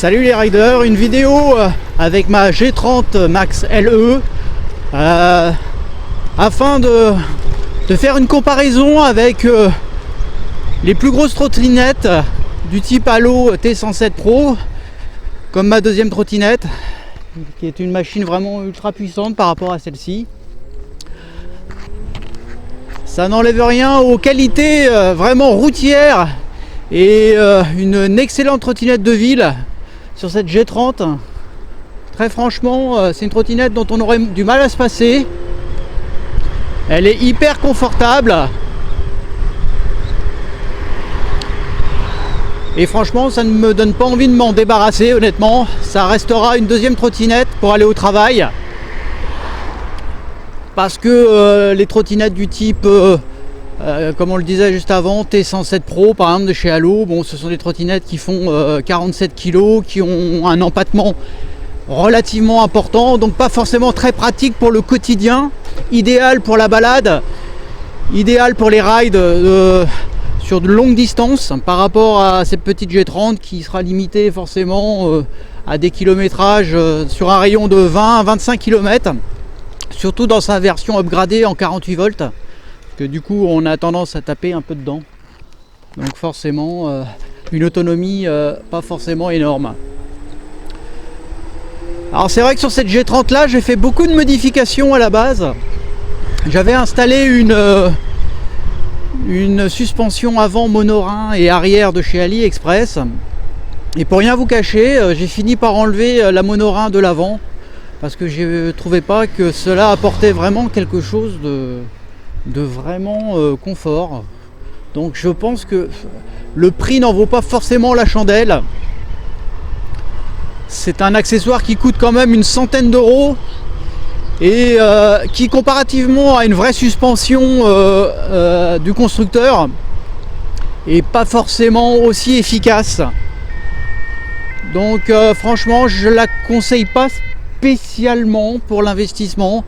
Salut les riders, une vidéo avec ma G30 Max LE afin de faire une comparaison avec les plus grosses trottinettes du type Halo T107 Pro, comme ma deuxième trottinette qui est une machine vraiment ultra puissante par rapport à celle-ci. Ça n'enlève rien aux qualités vraiment routières et une excellente trottinette de ville sur cette G30. Très franchement, c'est une trottinette dont on aurait du mal à se passer. Elle est hyper confortable. Et franchement, ça ne me donne pas envie de m'en débarrasser, honnêtement. Ça restera une deuxième trottinette pour aller au travail. Parce que les trottinettes du type, comme on le disait juste avant, T107 Pro par exemple de chez Halo, bon, ce sont des trottinettes qui font 47 kg, qui ont un empattement relativement important, donc pas forcément très pratique pour le quotidien, idéal pour la balade, idéal pour les rides sur de longues distances par rapport à cette petite G30 qui sera limitée forcément à des kilométrages sur un rayon de 20 à 25 km. Surtout dans sa version upgradée en 48 volts, parce que du coup on a tendance à taper un peu dedans, donc forcément une autonomie pas forcément énorme. Alors c'est vrai que sur cette G30 là j'ai fait beaucoup de modifications à la base. J'avais installé une suspension avant monorein et arrière de chez AliExpress, et pour rien vous cacher, j'ai fini par enlever la monorein de l'avant parce que je ne trouvais pas que cela apportait vraiment quelque chose de vraiment confort. Donc je pense que le prix n'en vaut pas forcément la chandelle. C'est un accessoire qui coûte quand même une centaine d'euros et qui, comparativement à une vraie suspension du constructeur, est pas forcément aussi efficace. Donc franchement je la conseille pas spécialement pour l'investissement.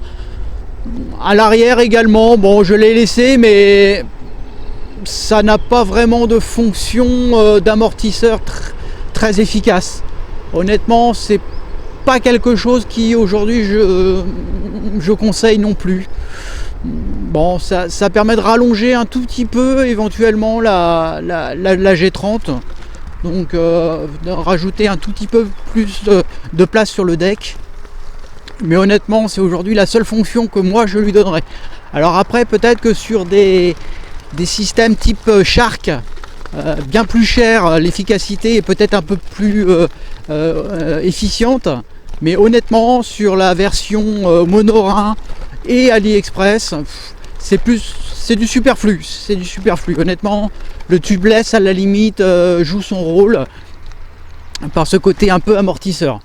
À l'arrière également, bon, je l'ai laissé, mais ça n'a pas vraiment de fonction d'amortisseur très efficace. Honnêtement, c'est pas quelque chose qui aujourd'hui je conseille non plus. Bon, ça permet de rallonger un tout petit peu éventuellement la G30, donc de rajouter un tout petit peu plus de place sur le deck. Mais honnêtement, c'est aujourd'hui la seule fonction que moi je lui donnerais. Alors après, peut-être que sur des systèmes type Shark, bien plus cher, l'efficacité est peut-être un peu plus efficiente. Mais honnêtement, sur la version monorein et AliExpress, c'est du superflu. C'est du superflu. Honnêtement, le tubeless à la limite joue son rôle par ce côté un peu amortisseur.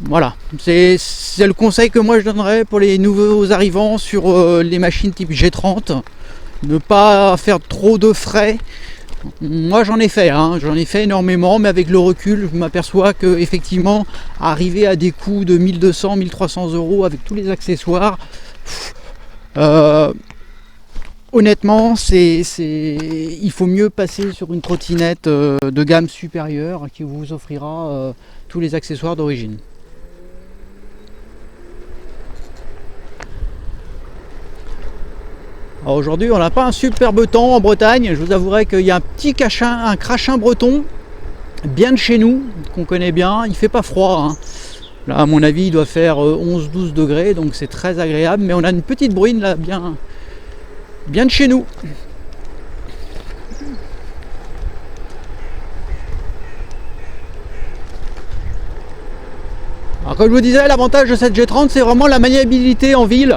Voilà, c'est le conseil que moi je donnerais pour les nouveaux arrivants sur les machines type G30. Ne pas faire trop de frais. Moi j'en ai fait, j'en ai fait énormément, mais avec le recul je m'aperçois que effectivement arriver à des coûts de 1200, 1300 euros avec tous les accessoires, honnêtement il faut mieux passer sur une trottinette de gamme supérieure qui vous offrira tous les accessoires d'origine. Alors aujourd'hui on n'a pas un superbe temps en Bretagne, je vous avouerai qu'il y a un crachin breton bien de chez nous, qu'on connaît bien, il fait pas froid, Là à mon avis il doit faire 11-12 degrés, donc c'est très agréable, mais on a une petite bruine là bien de chez nous. Alors comme je vous disais, l'avantage de cette G30 c'est vraiment la maniabilité en ville.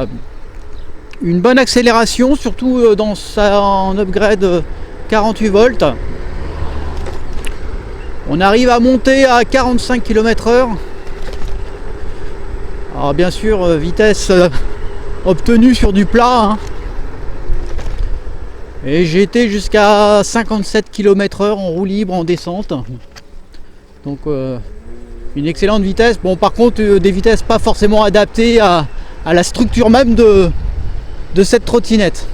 Une bonne accélération, surtout en upgrade 48 volts. On arrive à monter à 45 km/h. Alors bien sûr, vitesse obtenue sur du plat. Et j'ai été jusqu'à 57 km/h en roue libre en descente. Donc une excellente vitesse. Bon, par contre, des vitesses pas forcément adaptées à la structure même de cette trottinette.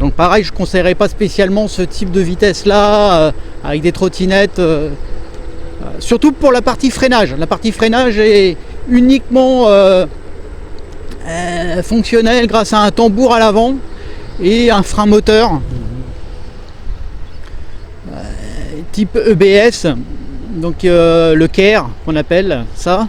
Donc pareil, je ne conseillerais pas spécialement ce type de vitesse là avec des trottinettes, surtout pour la partie freinage. La partie freinage est uniquement fonctionnelle grâce à un tambour à l'avant et un frein moteur type EBS, donc le CARE qu'on appelle ça.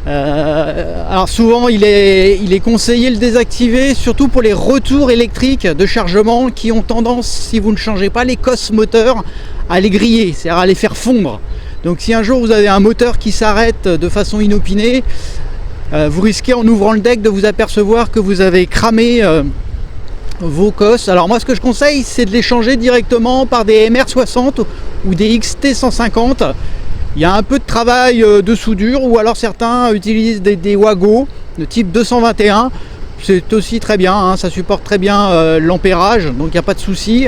Alors souvent il est conseillé de le désactiver, surtout pour les retours électriques de chargement qui ont tendance, si vous ne changez pas les cosses moteurs, à les griller, c'est-à-dire à les faire fondre. Donc si un jour vous avez un moteur qui s'arrête de façon inopinée, vous risquez en ouvrant le deck de vous apercevoir que vous avez cramé vos cosses. Alors moi ce que je conseille, c'est de les changer directement par des MR60 ou des XT150. Il y a un peu de travail de soudure, ou alors certains utilisent des Wago de type 221. C'est aussi très bien, hein, ça supporte très bien l'ampérage, donc il n'y a pas de souci.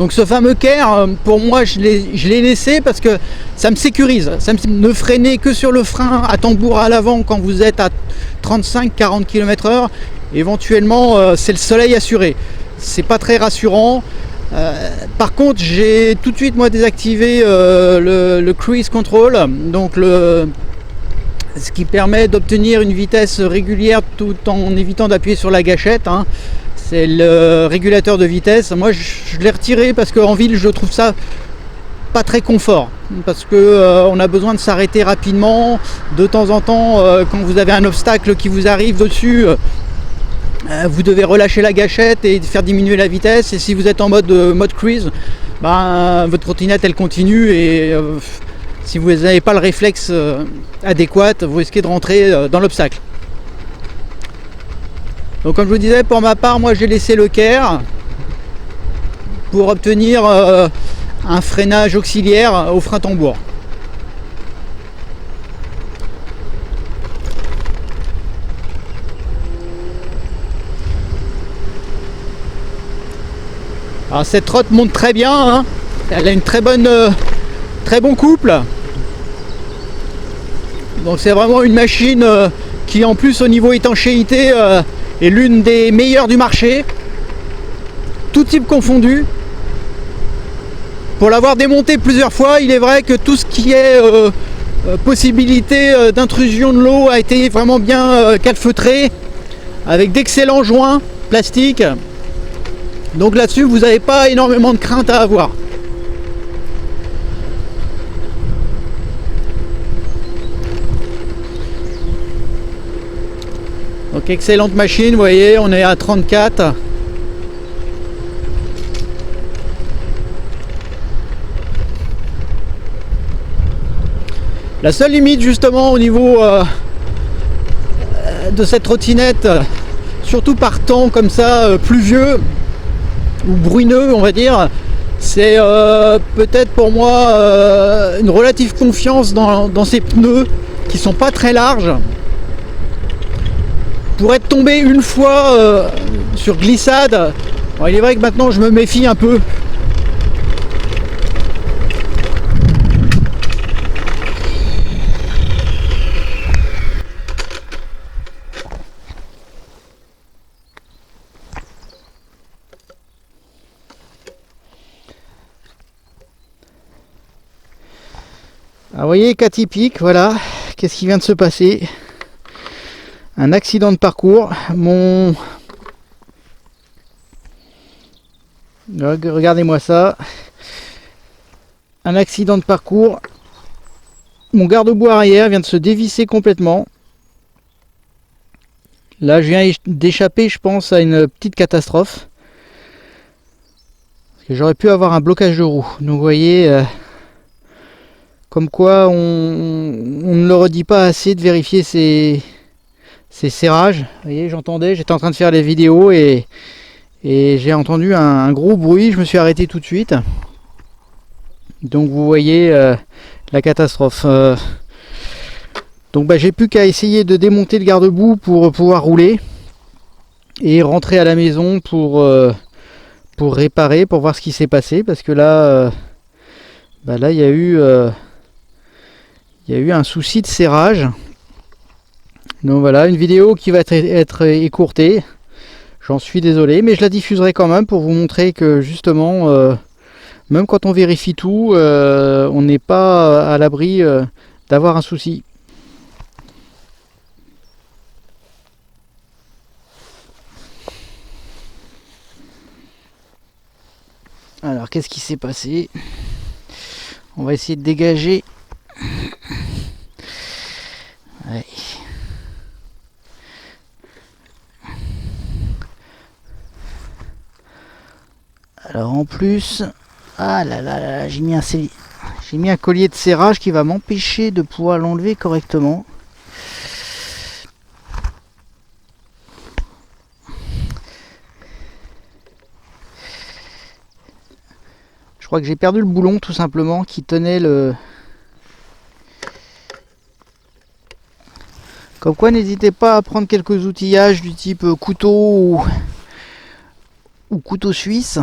Donc ce fameux CARE, pour moi je l'ai laissé parce que ça me sécurise. Ne freinez que sur le frein à tambour à l'avant quand vous êtes à 35-40 km/h. Éventuellement c'est le soleil assuré. C'est pas très rassurant. Par contre, j'ai tout de suite moi désactivé le cruise control, donc ce qui permet d'obtenir une vitesse régulière tout en évitant d'appuyer sur la gâchette, hein. C'est le régulateur de vitesse. Moi je l'ai retiré parce qu'en ville je trouve ça pas très confort, parce que on a besoin de s'arrêter rapidement de temps en temps quand vous avez un obstacle qui vous arrive dessus. Vous devez relâcher la gâchette et faire diminuer la vitesse, et si vous êtes en mode cruise, votre trottinette elle continue, et si vous n'avez pas le réflexe adéquat, vous risquez de rentrer dans l'obstacle. Donc comme je vous disais, pour ma part, moi j'ai laissé le CARE pour obtenir un freinage auxiliaire au frein tambour. Alors cette trotte monte très bien, hein. Elle a une très bon couple. Donc c'est vraiment une machine qui en plus au niveau étanchéité est l'une des meilleures du marché, tout type confondu. Pour l'avoir démonté plusieurs fois, il est vrai que tout ce qui est possibilité d'intrusion de l'eau a été vraiment bien calfeutré avec d'excellents joints plastiques. Donc là-dessus, vous n'avez pas énormément de crainte à avoir. Donc excellente machine, vous voyez, on est à 34. La seule limite justement au niveau de cette trottinette, surtout par temps comme ça, pluvieux ou bruneux on va dire, c'est peut-être pour moi une relative confiance dans ces pneus qui sont pas très larges. Pour être tombé une fois sur glissade, bon, il est vrai que maintenant je me méfie un peu. Ah, vous voyez, cas typique, voilà, qu'est-ce qui vient de se passer? Un accident de parcours. Regardez-moi ça. Un accident de parcours. Mon garde-boue arrière vient de se dévisser complètement. Là, je viens d'échapper, je pense, à une petite catastrophe. Parce que j'aurais pu avoir un blocage de roue. Donc, vous voyez... comme quoi on ne le redit pas assez de vérifier ces serrages. Vous voyez, j'étais en train de faire les vidéos et j'ai entendu un gros bruit, je me suis arrêté tout de suite. Donc vous voyez la catastrophe. Donc j'ai plus qu'à essayer de démonter le garde-boue pour pouvoir rouler et rentrer à la maison pour réparer, pour voir ce qui s'est passé, parce que là il y a eu un souci de serrage. Donc voilà, une vidéo qui va être écourtée. J'en suis désolé, mais je la diffuserai quand même pour vous montrer que justement, même quand on vérifie tout, on n'est pas à l'abri d'avoir un souci. Alors, qu'est-ce qui s'est passé? On va essayer de dégager. Ouais. Alors en plus, ah là là là, j'ai mis un collier de serrage qui va m'empêcher de pouvoir l'enlever correctement. Je crois que j'ai perdu le boulon tout simplement qui tenait le... Comme quoi, n'hésitez pas à prendre quelques outillages du type couteau ou couteau suisse.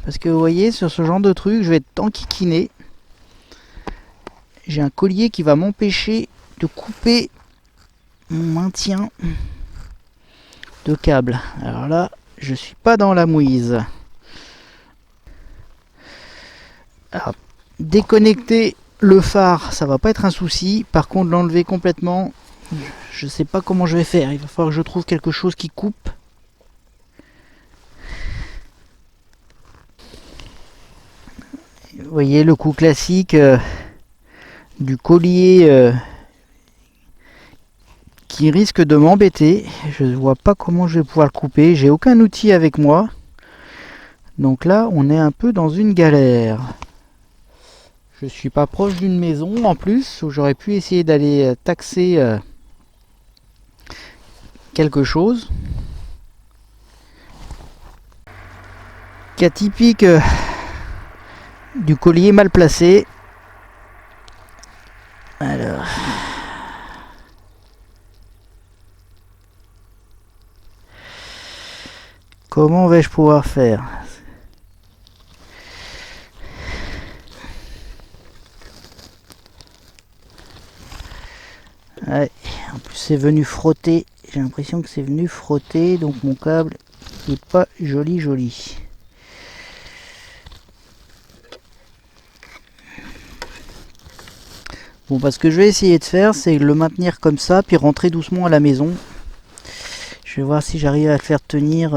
Parce que vous voyez, sur ce genre de truc, je vais être enquiquiné. J'ai un collier qui va m'empêcher de couper mon maintien de câble. Alors là, je suis pas dans la mouise. Alors, déconnecter le phare, ça va pas être un souci. Par contre, l'enlever complètement, je sais pas comment je vais faire. Il va falloir que je trouve quelque chose qui coupe. Vous voyez le coup classique du collier qui risque de m'embêter. Je ne vois pas comment je vais pouvoir le couper. J'ai aucun outil avec moi. Donc là, on est un peu dans une galère. Je suis pas proche d'une maison en plus, où j'aurais pu essayer d'aller taxer quelque chose. Cas typique du collier mal placé. Alors... Comment vais-je pouvoir faire? Ouais, en plus c'est venu frotter. J'ai l'impression que c'est venu frotter, donc mon câble n'est pas joli. Bon, parce que je vais essayer de faire, c'est le maintenir comme ça, puis rentrer doucement à la maison. Je vais voir si j'arrive à le faire tenir.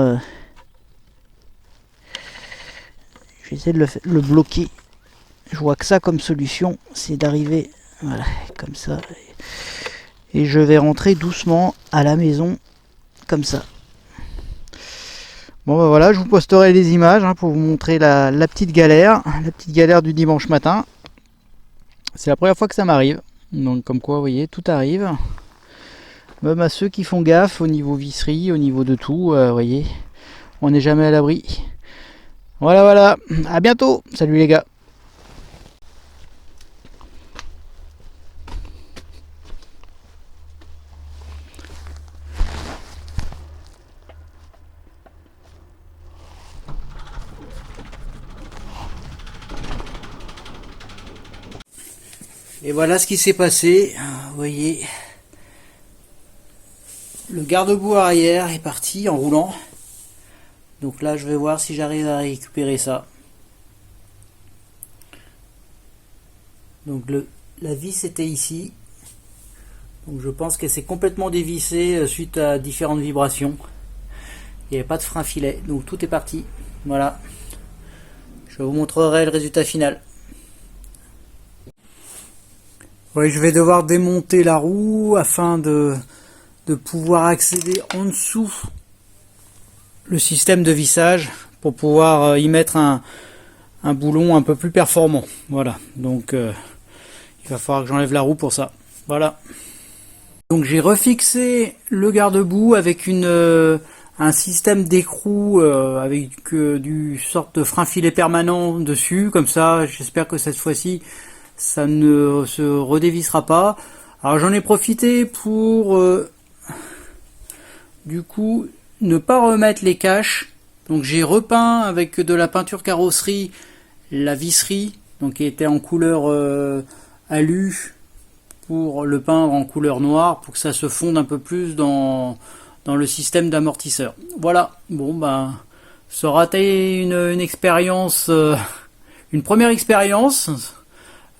Je vais essayer de le bloquer. Je vois que ça comme solution, c'est d'arriver, voilà, comme ça. Et je vais rentrer doucement à la maison, comme ça. Bon, bah voilà, je vous posterai les images pour vous montrer la petite galère du dimanche matin. C'est la première fois que ça m'arrive, donc comme quoi, vous voyez, tout arrive. Même à ceux qui font gaffe au niveau visserie, au niveau de tout, vous voyez, on n'est jamais à l'abri. Voilà, à bientôt, salut les gars. Et voilà ce qui s'est passé, vous voyez, le garde-boue arrière est parti en roulant. Donc là je vais voir si j'arrive à récupérer ça. Donc la vis était ici. Donc je pense qu'elle s'est complètement dévissée suite à différentes vibrations. Il n'y avait pas de frein filet, donc tout est parti. Voilà. Je vous montrerai le résultat final. Oui, je vais devoir démonter la roue afin de pouvoir accéder en dessous le système de vissage pour pouvoir y mettre un boulon un peu plus performant. Voilà, donc il va falloir que j'enlève la roue pour ça. Voilà. Donc j'ai refixé le garde-boue avec un système d'écrou avec du sorte de frein filet permanent dessus. Comme ça, j'espère que cette fois-ci ça ne se redévissera pas. Alors j'en ai profité pour du coup ne pas remettre les caches. Donc j'ai repeint avec de la peinture carrosserie la visserie, donc qui était en couleur alu, pour le peindre en couleur noire pour que ça se fonde un peu plus dans dans le système d'amortisseur. Voilà, bon ben, ça aura été une expérience, une première expérience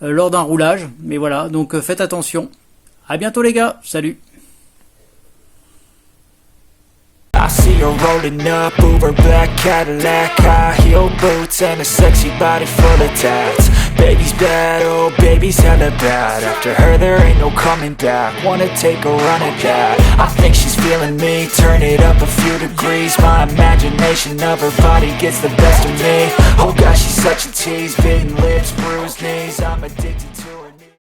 lors d'un roulage, mais voilà, donc faites attention. À bientôt les gars, salut. I see her rolling up, Uber black Cadillac, high heel boots and a sexy body full of tats. Baby's bad, oh baby's hella bad. After her there ain't no coming back. Wanna take a run at that. I think she's feeling me, turn it up a few degrees. My imagination of her body gets the best of me. Oh gosh, she's such a tease, bitten lips, bruised knees. I'm addicted to her.